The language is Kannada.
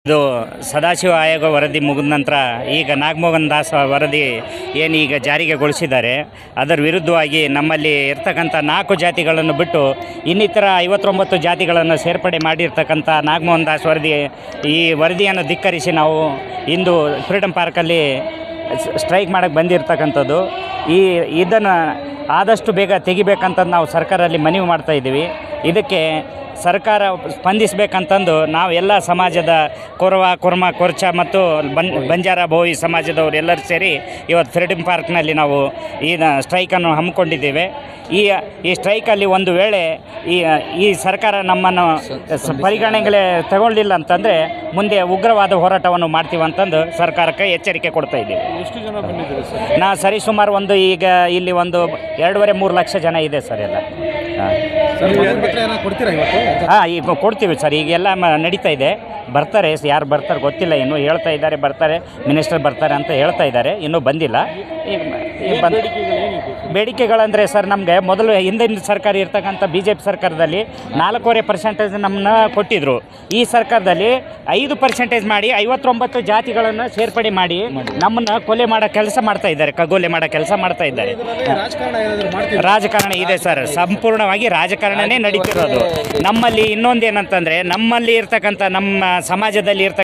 ಇದು ಸದಾಶಿವ ಆಯೋಗ ವರದಿ ಮುಗಿದ ನಂತರ ಈಗ ನಾಗಮೋಹನ್ ದಾಸ್ ವರದಿ ಏನು ಈಗ ಜಾರಿಗೆಗೊಳಿಸಿದ್ದಾರೆ ಅದರ ವಿರುದ್ಧವಾಗಿ ನಮ್ಮಲ್ಲಿ ಇರ್ತಕ್ಕಂಥ 4 ಜಾತಿಗಳನ್ನು ಬಿಟ್ಟು ಇನ್ನಿತರ 59 ಜಾತಿಗಳನ್ನು ಸೇರ್ಪಡೆ ಮಾಡಿರ್ತಕ್ಕಂಥ ನಾಗಮೋಹನ್ ದಾಸ್ ವರದಿ ಈ ವರದಿಯನ್ನು ಧಿಕ್ಕರಿಸಿ ನಾವು ಇಂದು ಫ್ರೀಡಮ್ ಪಾರ್ಕಲ್ಲಿ ಸ್ಟ್ರೈಕ್ ಮಾಡೋಕ್ಕೆ ಬಂದಿರತಕ್ಕಂಥದ್ದು. ಇದನ್ನು ಆದಷ್ಟು ಬೇಗ ತೆಗಿಬೇಕಂತ ನಾವು ಸರ್ಕಾರದಲ್ಲಿ ಮನವಿ ಮಾಡ್ತಾಯಿದ್ದೀವಿ. ಇದಕ್ಕೆ ಸರ್ಕಾರ ಸ್ಪಂದಿಸಬೇಕಂತಂದು ನಾವು ಎಲ್ಲ ಸಮಾಜದ ಕುರ್ಮ ಕೊರ್ಚ ಮತ್ತು ಬಂಜಾರ ಬೋಯಿ ಸಮಾಜದವರೆಲ್ಲರೂ ಸೇರಿ ಇವತ್ತು ಫ್ರೀಡಮ್ ಪಾರ್ಕ್ನಲ್ಲಿ ನಾವು ಈ ಸ್ಟ್ರೈಕನ್ನು ಹಮ್ಮಿಕೊಂಡಿದ್ದೇವೆ. ಈ ಸ್ಟ್ರೈಕಲ್ಲಿ ಒಂದು ವೇಳೆ ಈ ಸರ್ಕಾರ ನಮ್ಮನ್ನು ಪರಿಗಣನೆಗೆ ತಗೊಳ್ಳಿಲ್ಲ ಅಂತಂದರೆ ಮುಂದೆ ಉಗ್ರವಾದ ಹೋರಾಟವನ್ನು ಮಾಡ್ತೀವಿ ಅಂತಂದು ಸರ್ಕಾರಕ್ಕೆ ಎಚ್ಚರಿಕೆ ಕೊಡ್ತಾ ಇದ್ದೀವಿ. ಎಷ್ಟು ಜನ ಬಂದಿದ್ದಾರೆ ಸರ್? ನಾ ಸರಿಸುಮಾರು ಈಗ ಇಲ್ಲಿ 2.5-3 ಲಕ್ಷ ಜನ ಇದೆ ಸರ್ ಎಲ್ಲ. ಈಗ ಕೊಡ್ತೀವಿ ಸರ್. ಈಗೆಲ್ಲ ನಡೀತಾ ಇದೆ. ಬರ್ತಾರೆ, ಯಾರು ಬರ್ತಾರೆ ಗೊತ್ತಿಲ್ಲ, ಇನ್ನೂ ಹೇಳ್ತಾ ಇದ್ದಾರೆ ಬರ್ತಾರೆ, ಮಿನಿಸ್ಟರ್ ಬರ್ತಾರೆ ಅಂತ ಹೇಳ್ತಾ ಇದ್ದಾರೆ, ಇನ್ನೂ ಬಂದಿಲ್ಲ. ಬೇಡಿಕೆಗಳಂದರೆ ಸರ್, ನಮಗೆ ಮೊದಲು ಹಿಂದಿನ ಸರ್ಕಾರ ಇರ್ತಕ್ಕಂಥ BJP ಸರ್ಕಾರದಲ್ಲಿ 4.5% ನಮ್ಮನ್ನ ಕೊಟ್ಟಿದ್ದರು. ಈ ಸರ್ಕಾರದಲ್ಲಿ 5% ಮಾಡಿ 59 ಜಾತಿಗಳನ್ನು ಸೇರ್ಪಡೆ ಮಾಡಿ ನಮ್ಮನ್ನು ಕೊಲೆ ಮಾಡೋ ಕೆಲಸ ಮಾಡ್ತಾ ಇದ್ದಾರೆ, ಕಗ್ಗೊಲೆ ಮಾಡೋ ಕೆಲಸ ಮಾಡ್ತಾ ಇದ್ದಾರೆ. ರಾಜಕಾರಣ ಇದೆ ಸರ್, ಸಂಪೂರ್ಣವಾಗಿ ರಾಜಕಾರಣನೇ ನಡೀತಿರೋದು. ನಮ್ಮಲ್ಲಿ ಇನ್ನೊಂದೇನಂತಂದರೆ, ನಮ್ಮಲ್ಲಿ ಇರ್ತಕ್ಕಂಥ ನಮ್ಮ ಸಮಾಜದಲ್ಲಿ